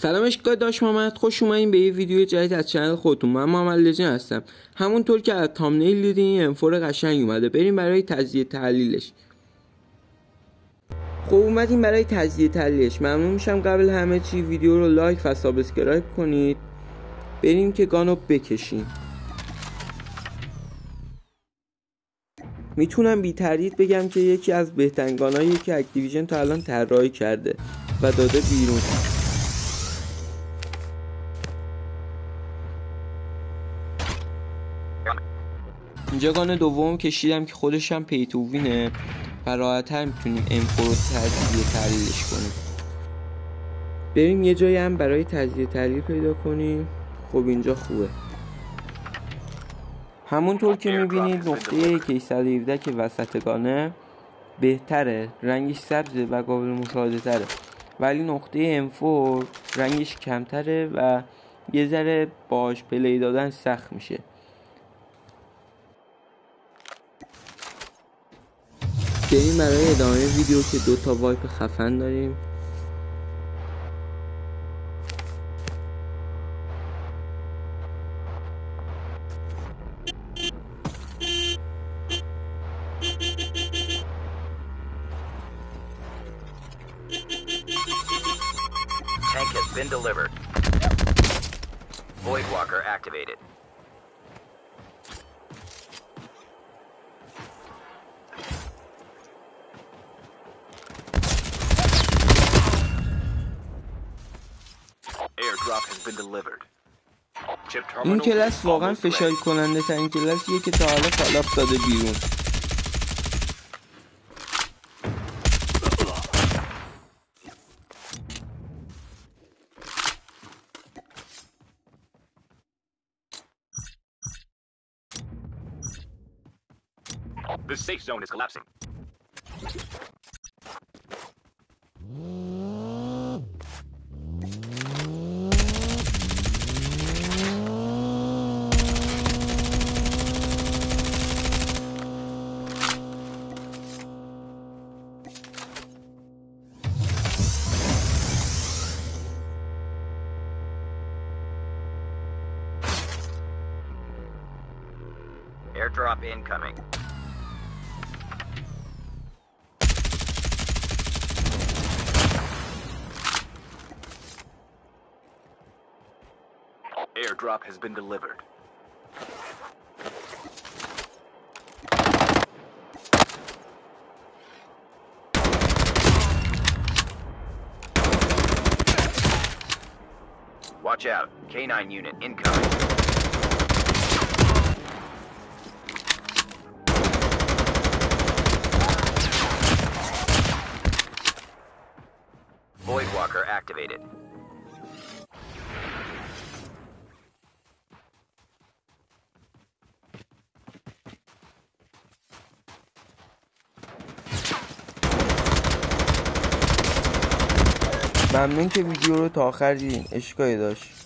سلام اشکال داش محمد، خوش اومدین به یه ویدیو جدید از چنل خودتون. من محمد لجن هستم. همونطور که از تامنیل دیدین این انفور قشنگ اومده. بریم برای تجزیه تحلیلش. خب اومدیم برای تجزیه تحلیلش. ممنون میشم قبل همه چی ویدیو رو لایک و سابسکرایب کنید. بریم که گانو بکشیم. میتونم بی تردید بگم که یکی از بهترین گانایی که اکتیویژن تا الان طراحی کرده و داده بیرون. اینجا گان دوم کشیدم که خودش هم پی تو وینه و راحت‌تر میتونیم انفو رو تجزیه تحلیلش کنیم. بریم یه جایی هم برای تجزیه تحلیل پیدا کنیم. خب اینجا خوبه. همونطور که میبینید نقطه AK-117 که وسط گانه بهتره، رنگش سبزه و قابل مشاهده تره، ولی نقطه M4 رنگش کمتره و یه ذره باش پلی دادن سخت میشه. بریم برای ادامه ویدیو که 2 وایپ خفن داریم. Tank has been delivered. Void Walker activated. Airdrop has been delivered. این کلاس واقعا فشار کننده ترین کلاسیه که تا حالا کالاف داده بیرون. The safe zone is collapsing. Airdrop incoming. Airdrop has been delivered. Watch out, K9 unit incoming. Void Walker activated. ممنون که ویدیو رو تا آخر دیدین. اشکالی داشت.